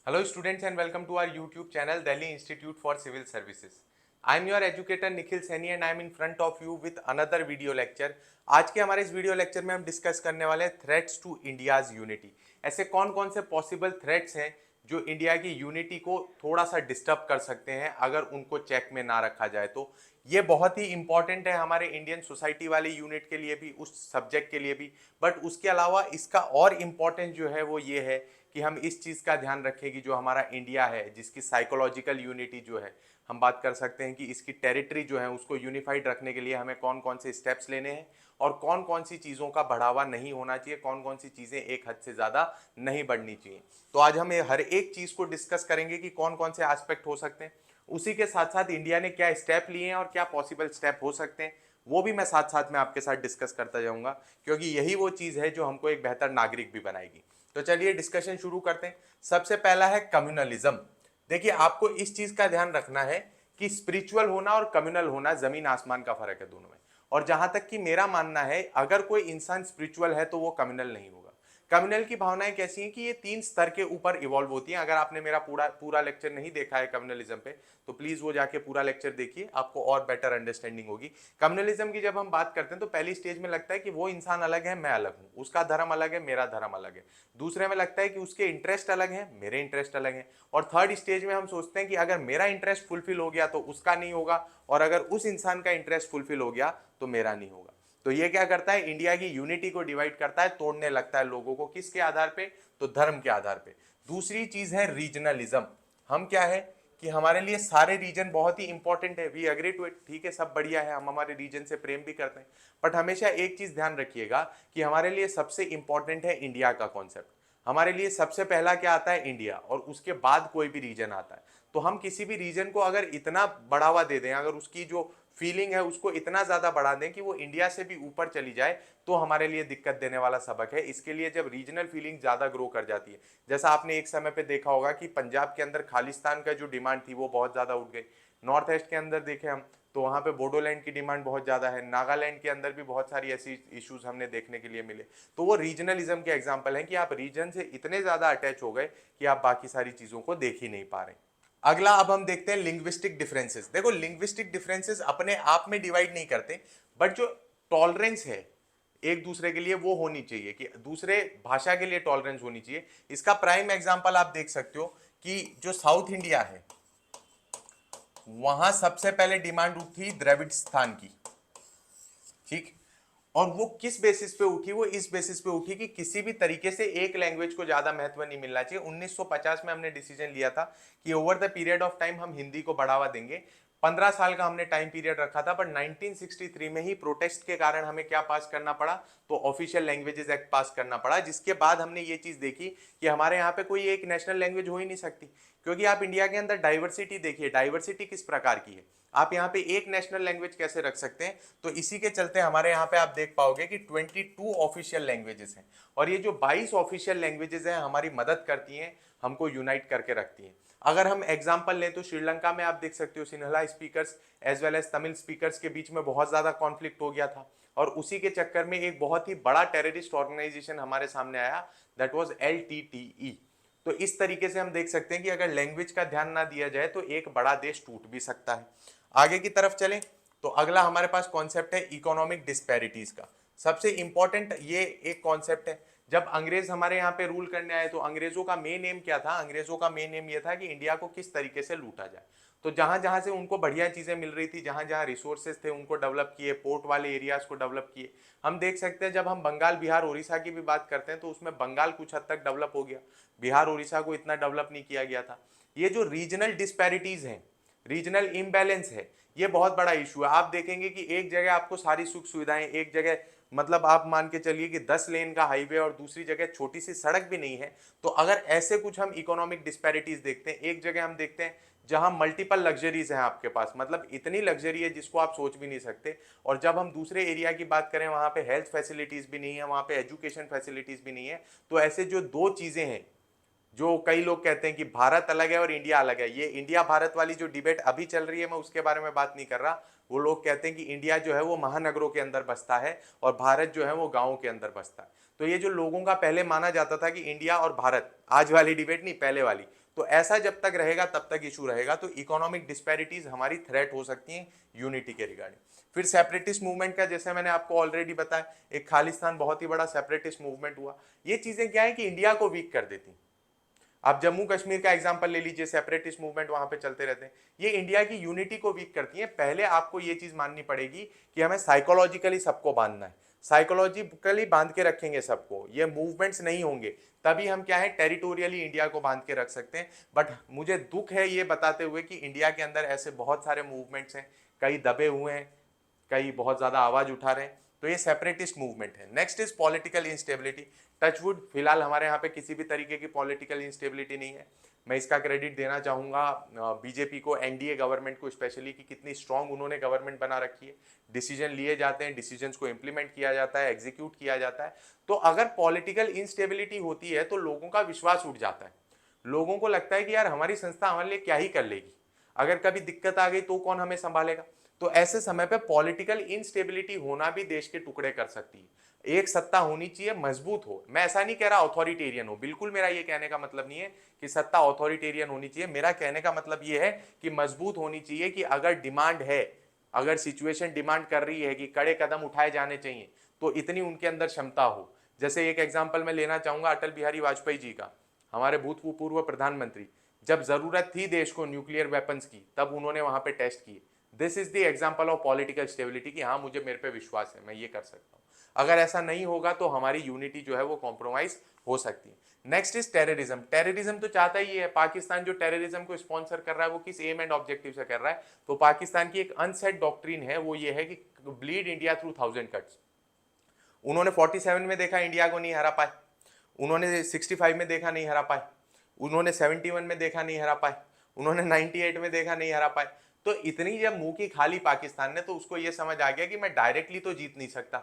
Hello students and welcome to our YouTube channel Delhi Institute for Civil Services. I am your educator Nikhil Saini and I am in front of you with another video lecture. आज के हमारे इस video lecture में हम discuss करने वाले हैं threats to India's unity. ऐसे कौन कौन से पॉसिबल थ्रेट्स हैं जो इंडिया की यूनिटी को थोड़ा सा डिस्टर्ब कर सकते हैं अगर उनको चेक में ना रखा जाए। तो ये बहुत ही इंपॉर्टेंट है हमारे इंडियन सोसाइटी वाली यूनिट के लिए भी, उस सब्जेक्ट के लिए भी। बट उसके अलावा इसका और इम्पॉर्टेंट जो है वो ये है कि हम इस चीज़ का ध्यान रखें कि जो हमारा इंडिया है, जिसकी साइकोलॉजिकल यूनिटी जो है, हम बात कर सकते हैं कि इसकी टेरिटरी जो है उसको यूनिफाइड रखने के लिए हमें कौन कौन से स्टेप्स लेने हैं और कौन कौन सी चीज़ों का बढ़ावा नहीं होना चाहिए, कौन कौन सी चीज़ें एक हद से ज़्यादा नहीं बढ़नी चाहिए। तो आज हम हर एक चीज़ को डिस्कस करेंगे कि कौन कौन से एस्पेक्ट हो सकते हैं, उसी के साथ साथ इंडिया ने क्या स्टेप लिए हैं और क्या पॉसिबल स्टेप हो सकते हैं वो भी मैं साथ साथ में आपके साथ डिस्कस करता जाऊंगा, क्योंकि यही वो चीज़ है जो हमको एक बेहतर नागरिक भी बनाएगी। तो चलिए डिस्कशन शुरू करते हैं। सबसे पहला है कम्युनलिज्म। देखिए, आपको इस चीज का ध्यान रखना है कि स्पिरिचुअल होना और कम्युनल होना जमीन आसमान का फर्क है दोनों में। और जहां तक कि मेरा मानना है, अगर कोई इंसान स्पिरिचुअल है तो वो कम्युनल नहीं होगा। कम्युनल की भावनाएं कैसी हैं कि ये 3 स्तर के ऊपर इवॉल्व होती हैं। अगर आपने मेरा पूरा पूरा लेक्चर नहीं देखा है कम्युनलिज्म पे, तो प्लीज वो जाके पूरा लेक्चर देखिए, आपको और बेटर अंडरस्टैंडिंग होगी। कम्युनलिज्म की जब हम बात करते हैं तो पहली स्टेज में लगता है कि वो इंसान अलग है, मैं अलग हूं, उसका धर्म अलग है, मेरा धर्म अलग है। दूसरे में लगता है कि उसके इंटरेस्ट अलग हैं, मेरे इंटरेस्ट अलग हैं। और थर्ड स्टेज में हम सोचते हैं कि अगर मेरा इंटरेस्ट फुलफिल हो गया तो उसका नहीं होगा, और अगर उस इंसान का इंटरेस्ट फुलफिल हो गया तो मेरा नहीं होगा। तो ये क्या करता है, इंडिया की यूनिटी को डिवाइड करता है, तोड़ने लगता है लोगों को। किसके आधार पे? तो धर्म के आधार पे। दूसरी चीज है रीजनलिज्म। हम क्या है कि हमारे लिए सारे रीजन बहुत ही इंपॉर्टेंट है, वी एग्री टू इट, ठीक है, सब बढ़िया है, हम हमारे रीजन से प्रेम भी करते हैं। बट हमेशा एक चीज ध्यान रखिएगा कि हमारे लिए सबसे इंपॉर्टेंट है इंडिया का कॉन्सेप्ट। हमारे लिए सबसे पहला क्या आता है? इंडिया, और उसके बाद कोई भी रीजन आता है। तो हम किसी भी रीजन को अगर इतना बढ़ावा दे दें, अगर उसकी जो फीलिंग है उसको इतना ज्यादा बढ़ा दें कि वो इंडिया से भी ऊपर चली जाए, तो हमारे लिए दिक्कत देने वाला सबक है। इसके लिए जब रीजनल फीलिंग ज्यादा ग्रो कर जाती है, जैसा आपने एक समय पे देखा होगा कि पंजाब के अंदर खालिस्तान का जो डिमांड थी वो बहुत ज्यादा उठ गई। नॉर्थ ईस्ट के अंदर देखें हम, तो वहां पे बोडोलैंड की डिमांड बहुत ज्यादा है। नागालैंड के अंदर भी बहुत सारी ऐसी इश्यूज हमने देखने के लिए मिले। तो वो रीजनलिज्म के एग्जाम्पल हैं कि आप रीजन से इतने ज्यादा अटैच हो गए कि आप बाकी सारी चीजों को देख ही नहीं पा रहे। अगला अब हम देखते हैं लिंग्विस्टिक डिफरेंसेस। देखो, लिंग्विस्टिक डिफरेंसेस अपने आप में डिवाइड नहीं करते, बट जो टॉलरेंस है एक दूसरे के लिए वो होनी चाहिए, कि दूसरे भाषा के लिए टॉलरेंस होनी चाहिए। इसका प्राइम एग्जांपल आप देख सकते हो कि जो साउथ इंडिया है वहां सबसे पहले डिमांड उठी द्रविड़स्थान की, ठीक। और वो किस बेसिस पे उठी? वो इस बेसिस पे उठी कि किसी भी तरीके से एक लैंग्वेज को ज्यादा महत्व नहीं मिलना चाहिए। 1950 में हमने डिसीजन लिया था कि over the period of time हम हिंदी को बढ़ावा देंगे। 15 साल का हमने टाइम पीरियड रखा था, पर 1963 में ही प्रोटेस्ट के कारण हमें क्या पास करना पड़ा? तो ऑफिशियल लैंग्वेजेस एक्ट पास करना पड़ा, जिसके बाद हमने ये चीज देखी कि हमारे यहाँ पे कोई एक नेशनल लैंग्वेज हो ही नहीं सकती। क्योंकि आप इंडिया के अंदर डाइवर्सिटी देखिए, डाइवर्सिटी किस प्रकार की है। आप यहाँ पे एक नेशनल लैंग्वेज कैसे रख सकते हैं? तो इसी के चलते हमारे यहाँ पे आप देख पाओगे कि 22 ऑफिशियल लैंग्वेजेस हैं, और ये जो 22 ऑफिशियल लैंग्वेजेस हैं हमारी मदद करती हैं, हमको यूनाइट करके रखती हैं। अगर हम एग्जांपल लें तो श्रीलंका में आप देख सकते हो Sinhala speakers as well as Tamil speakers के बीच में बहुत ज्यादा कॉन्फ्लिक्ट हो गया था, और उसी के चक्कर में एक बहुत ही बड़ा टेररिस्ट ऑर्गेनाइजेशन हमारे सामने आया, दैट वाज LTTE। तो इस तरीके से हम देख सकते हैं कि अगर लैंग्वेज का ध्यान ना दिया जाए तो एक बड़ा देश टूट भी सकता है। आगे की तरफ चलें तो अगला हमारे पास कॉन्सेप्ट है इकोनॉमिक डिस्पैरिटीज का। सबसे इंपॉर्टेंट ये एक कॉन्सेप्ट है। जब अंग्रेज हमारे यहाँ पे रूल करने आए तो अंग्रेजों का मेन एम क्या था? अंग्रेजों का मेन एम ये था कि इंडिया को किस तरीके से लूटा जाए। तो जहां जहां से उनको बढ़िया चीजें मिल रही थी, जहां जहां रिसोर्सेज थे उनको डेवलप किए, पोर्ट वाले एरियाज को डेवलप किए। हम देख सकते हैं जब हम बंगाल, बिहार, उड़ीसा की भी बात करते हैं तो उसमें बंगाल कुछ हद तक डेवलप हो गया, बिहार उड़ीसा को इतना डेवलप नहीं किया गया था। ये जो रीजनल डिस्पैरिटीज हैं, रीजनल इम्बैलेंस है, ये बहुत बड़ा इशू है। आप देखेंगे कि एक जगह आपको सारी सुख सुविधाएं, एक जगह मतलब आप मान के चलिए कि 10 लेन का हाईवे और दूसरी जगह छोटी सी सड़क भी नहीं है। तो अगर ऐसे कुछ हम इकोनॉमिक डिस्पैरिटीज देखते हैं, एक जगह हम देखते हैं जहां मल्टीपल लग्जरीज हैं आपके पास, मतलब इतनी लग्जरी है जिसको आप सोच भी नहीं सकते, और जब हम दूसरे एरिया की बात करें वहां पे हेल्थ फैसिलिटीज भी नहीं है, वहां पे एजुकेशन फैसिलिटीज भी नहीं है। तो ऐसे जो दो चीजें हैं जो कई लोग कहते हैं कि भारत अलग है और इंडिया अलग है, ये इंडिया भारत वाली जो डिबेट अभी चल रही है मैं उसके बारे में बात नहीं कर रहा। वो लोग कहते हैं कि इंडिया जो है वो महानगरों के अंदर बसता है और भारत जो है वो गांवों के अंदर बसता है। तो ये जो लोगों का पहले माना जाता था कि इंडिया और भारत, आज वाली डिबेट नहीं पहले वाली, तो ऐसा जब तक रहेगा तब तक इशू रहेगा। तो इकोनॉमिक डिस्पैरिटीज हमारी थ्रेट हो सकती हैं यूनिटी के रिगार्डिंग। फिर सेपरेटिस्ट मूवमेंट का जैसे मैंने आपको ऑलरेडी बताया, एक खालिस्तान बहुत ही बड़ा सेपरेटिस्ट मूवमेंट हुआ। ये चीजें क्या है कि इंडिया को वीक कर देती। आप जम्मू कश्मीर का एग्जांपल ले लीजिए, सेपरेटिस्ट मूवमेंट वहां पे चलते रहते हैं, ये इंडिया की यूनिटी को वीक करती है। पहले आपको ये चीज माननी पड़ेगी कि हमें साइकोलॉजिकली सबको बांधना है, साइकोलॉजिकली बांध के रखेंगे सबको, ये मूवमेंट्स नहीं होंगे तभी हम क्या है टेरिटोरियली इंडिया को बांध के रख सकते हैं। बट मुझे दुख है ये बताते हुए कि इंडिया के अंदर ऐसे बहुत सारे मूवमेंट्स हैं, कई दबे हुए हैं, कई बहुत ज्यादा आवाज उठा रहे हैं। तो ये सेपरेटिस्ट मूवमेंट है। Next is political instability. Touch wood फिलहाल हमारे यहाँ पे किसी भी तरीके की पॉलिटिकल इंस्टेबिलिटी नहीं है। मैं इसका क्रेडिट देना चाहूंगा बीजेपी को, एनडीए गवर्नमेंट को स्पेशली, कि कितनी स्ट्रांग उन्होंने गवर्नमेंट बना रखी है। डिसीजन लिए जाते हैं, डिसीजंस को इंप्लीमेंट किया जाता है, एग्जीक्यूट किया जाता है। तो अगर पॉलिटिकल इंस्टेबिलिटी होती है तो लोगों का विश्वास उठ जाता है। लोगों को लगता है कि यार हमारी संस्था हमारे लिए क्या ही कर लेगी, अगर कभी दिक्कत आ गई तो कौन हमें संभालेगा। तो ऐसे समय पे पॉलिटिकल इंस्टेबिलिटी होना भी देश के टुकड़े कर सकती है। एक सत्ता होनी चाहिए मजबूत हो, मैं ऐसा नहीं कह रहा ऑथोरिटेरियन हो, बिल्कुल मेरा ये कहने का मतलब नहीं है कि सत्ता ऑथोरिटेरियन होनी चाहिए। मेरा कहने का मतलब ये है कि मजबूत होनी चाहिए, कि अगर डिमांड है, अगर सिचुएशन डिमांड कर रही है कि कड़े कदम उठाए जाने चाहिए, तो इतनी उनके अंदर क्षमता हो। जैसे एक एग्जाम्पल मैं लेना चाहूंगा अटल बिहारी वाजपेयी जी का, हमारे भूतपूर्व प्रधानमंत्री। जब जरूरत थी देश को न्यूक्लियर वेपन्स की, तब उन्होंने वहां पे टेस्ट किए। This is the example of political stability, कि हाँ मुझे मेरे पे विश्वास है, मैं ये कर सकता हूँ। अगर ऐसा नहीं होगा तो हमारी यूनिटी जो है वो कॉम्प्रोमाइज हो सकती है। Next is terrorism. टेररिज्म तो चाहता ही है, पाकिस्तान जो टेररिज्म को स्पॉन्सर कर रहा है वो किस एम एंड ऑब्जेक्टिव से कर रहा है। तो पाकिस्तान की एक अनसेट डॉक्ट्रिन है, वो ये है कि ब्लीड इंडिया थ्रू 1000 कट्स। उन्होंने 47 में देखा इंडिया को नहीं हरा पाए, उन्होंने 65 में देखा नहीं हरा पाए, उन्होंने 71 में देखा नहीं हरा पाए, उन्होंने 98 में देखा नहीं हरा पाए। तो इतनी जब मुंह की खाली पाकिस्तान ने, तो उसको यह समझ आ गया कि मैं डायरेक्टली तो जीत नहीं सकता,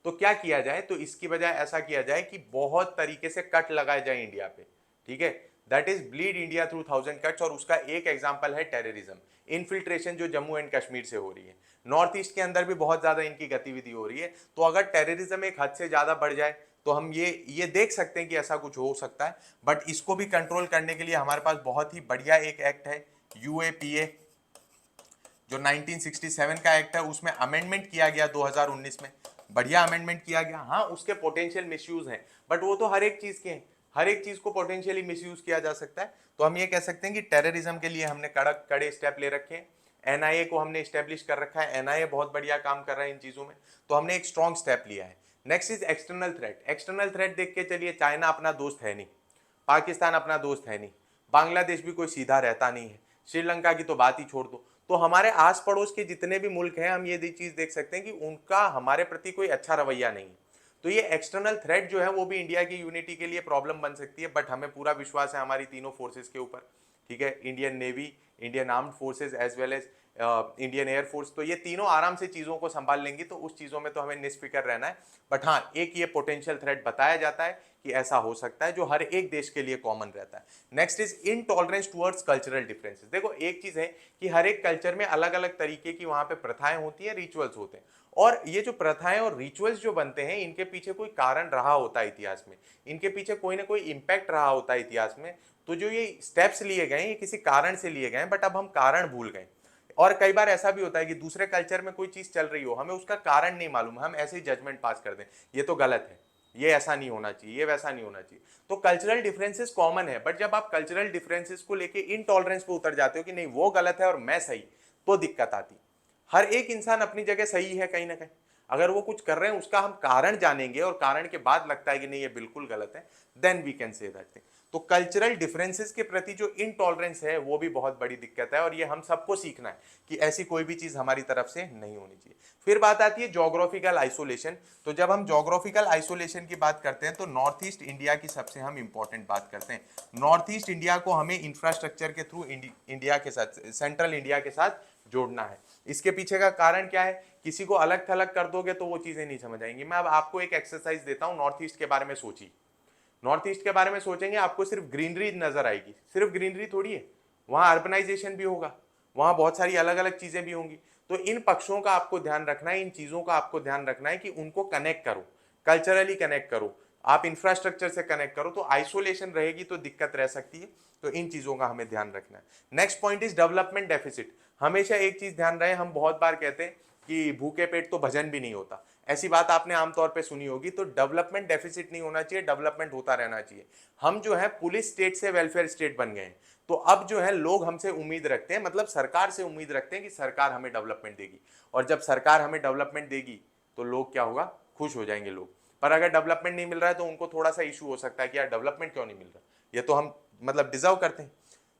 तो क्या किया जाए, तो इसकी बजाय ऐसा किया जाए कि बहुत तरीके से कट लगाए जाए इंडिया पे। ठीक है, that is bleed India through 1000 cuts. और उसका एक एग्जांपल है टेररिज्म, इन्फिल्ट्रेशन जो जम्मू एंड कश्मीर से हो रही है। नॉर्थ ईस्ट के अंदर भी बहुत ज्यादा इनकी गतिविधि हो रही है। तो अगर टेररिज्म एक हद से ज्यादा बढ़ जाए तो हम ये देख सकते हैं कि ऐसा कुछ हो सकता है। बट इसको भी कंट्रोल करने के लिए हमारे पास बहुत ही बढ़िया एक एक्ट है, यूएपीए, जो 1967 का एक्ट है, उसमें अमेंडमेंट किया गया 2019 में। बढ़िया अमेंडमेंट किया गया। हाँ उसके पोटेंशियल मिसयूज हैं, बट वो तो हर एक चीज के हैं, हर एक चीज को पोटेंशियली मिसयूज किया जा सकता है। तो हम ये कह सकते हैं कि टेररिज्म के लिए हमने कड़े स्टेप ले रखे हैं। एनआईए को हमने स्टेब्लिश कर रखा है, एनआईए बहुत बढ़िया काम कर रहा है इन चीजों में। तो हमने एक स्ट्रॉन्ग स्टेप लिया है। Next is external threat. External threat देख के चलिए, चाइना अपना दोस्त है नहीं, पाकिस्तान अपना दोस्त है नहीं, बांग्लादेश भी कोई सीधा रहता नहीं है, श्रीलंका की तो बात ही छोड़ दो। तो हमारे आस पड़ोस के जितने भी मुल्क हैं, हम ये चीज देख सकते हैं कि उनका हमारे प्रति कोई अच्छा रवैया नहीं है। तो ये एक्सटर्नल थ्रेट जो है वो भी इंडिया की यूनिटी के लिए प्रॉब्लम बन सकती है। बट हमें पूरा विश्वास है हमारी तीनों फोर्सेस के ऊपर। ठीक है, Indian navy, Indian armed forces as well as Indian air force, तो ये तीनों आराम से चीजों को संभाल लेंगी। तो उस चीजों में तो हमें निष्फिक्र रहना है। बट हाँ, एक ये पोटेंशियल थ्रेट बताया जाता है कि ऐसा हो सकता है, जो हर एक देश के लिए कॉमन रहता है। Next is intolerance towards cultural differences. देखो एक चीज है कि हर एक कल्चर में अलग अलग तरीके की वहां पे प्रथाएं होती है, रिचुअल्स होते हैं। और ये जो प्रथाएं और रिचुअल्स जो बनते हैं, इनके पीछे कोई कारण रहा होता है इतिहास में, इनके पीछे कोई ना कोई इंपैक्ट रहा होता है इतिहास में। तो जो ये स्टेप्स लिए गए ये किसी कारण से लिए गए, बट अब हम कारण भूल गए। और कई बार ऐसा भी होता है कि दूसरे कल्चर में कोई चीज चल रही हो, हमें उसका कारण नहीं मालूम, हम ऐसे ही जजमेंट पास कर दें, ये तो गलत है, ये ऐसा नहीं होना चाहिए, ये वैसा नहीं होना चाहिए। तो कल्चरल डिफरेंसेस कॉमन है, बट जब आप कल्चरल डिफरेंसेस को लेके इनटॉलरेंस पे उतर जाते हो कि नहीं वो गलत है और मैं सही, तो दिक्कत आती। हर एक इंसान अपनी जगह सही है कहीं ना कहीं। अगर वो कुछ कर रहे हैं उसका हम कारण जानेंगे और कारण के बाद लगता है कि नहीं ये बिल्कुल गलत है, then we can say that thing. तो कल्चरल डिफरेंसेस के प्रति जो इनटॉलरेंस है वो भी बहुत बड़ी दिक्कत है, और ये हम सबको सीखना है कि ऐसी कोई भी चीज हमारी तरफ से नहीं होनी चाहिए। फिर बात आती है ज्योग्राफिकल आइसोलेशन। तो जब हम ज्योग्राफिकल आइसोलेशन की बात करते हैं तो नॉर्थ ईस्ट इंडिया की सबसे हम इंपॉर्टेंट बात करते हैं। नॉर्थ ईस्ट इंडिया को हमें इंफ्रास्ट्रक्चर के थ्रू इंडिया के साथ, सेंट्रल इंडिया के साथ जोड़ना है। इसके पीछे का कारण क्या है, किसी को अलग थलग कर दोगे तो वो चीजें नहीं समझ आएंगी। मैं अब आपको एक एक्सरसाइज देता हूं, नॉर्थ ईस्ट के बारे में सोचिए। नॉर्थ ईस्ट के बारे में सोचेंगे आपको सिर्फ ग्रीनरी नजर आएगी, सिर्फ ग्रीनरी थोड़ी है, वहाँ अर्बनाइजेशन भी होगा, वहाँ बहुत सारी अलग अलग चीजें भी होंगी। तो इन पक्षों का आपको ध्यान रखना है, इन चीजों का आपको ध्यान रखना है कि उनको कनेक्ट करो, कल्चरली कनेक्ट करो, आप इंफ्रास्ट्रक्चर से कनेक्ट करो। तो आइसोलेशन रहेगी तो दिक्कत रह सकती है, तो इन चीजों का हमें ध्यान रखना है। Next point is development deficit. हमेशा एक चीज ध्यान रहे, हम बहुत बार कहते हैं कि भूखे पेट तो भजन भी नहीं होता, ऐसी बात आपने आमतौर पे सुनी होगी। तो डेवलपमेंट डेफिसिट नहीं होना चाहिए, डेवलपमेंट होता रहना चाहिए। हम जो है पुलिस स्टेट से वेलफेयर स्टेट बन गए हैं, तो अब जो है लोग हमसे उम्मीद रखते हैं, मतलब सरकार से उम्मीद रखते हैं कि सरकार हमें डेवलपमेंट देगी, और जब सरकार हमें डेवलपमेंट देगी तो लोग क्या होगा, खुश हो जाएंगे लोग। पर अगर डेवलपमेंट नहीं मिल रहा है तो उनको थोड़ा सा इशू हो सकता है कि यार डेवलपमेंट क्यों नहीं मिल रहा, ये तो हम मतलब डिजर्व करते हैं।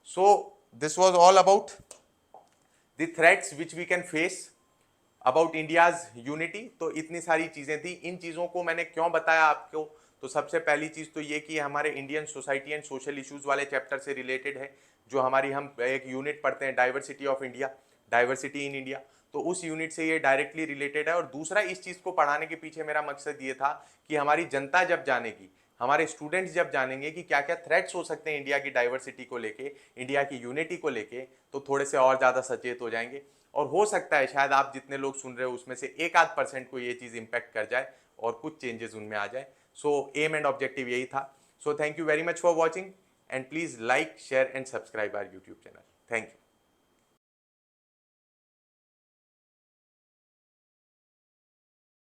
So this was all about the threats which we can face about India's unity. तो इतनी सारी चीजें थी, इन चीजों को मैंने क्यों बताया आपको, तो सबसे पहली चीज तो ये कि हमारे Indian society and social issues वाले चैप्टर से रिलेटेड है, जो हमारी हम एक यूनिट पढ़ते हैं diversity of India, diversity in India, तो उस यूनिट से ये डायरेक्टली रिलेटेड है। और दूसरा, इस चीज को पढ़ाने के पीछे मेरा मकसद ये था कि हमारी जनता जब जानेगी, हमारे स्टूडेंट्स जब जानेंगे कि क्या क्या थ्रेट्स हो सकते हैं इंडिया की डाइवर्सिटी को लेके, इंडिया की यूनिटी को लेके, तो थोड़े से और ज़्यादा सचेत हो जाएंगे। और हो सकता है शायद आप जितने लोग सुन रहे हो उसमें से 1-8% को ये चीज़ इम्पैक्ट कर जाए और कुछ चेंजेस उनमें आ जाए। सो एम एंड ऑब्जेक्टिव यही था। So thank you very much for watching, and please like, share and subscribe our YouTube channel. Thank you.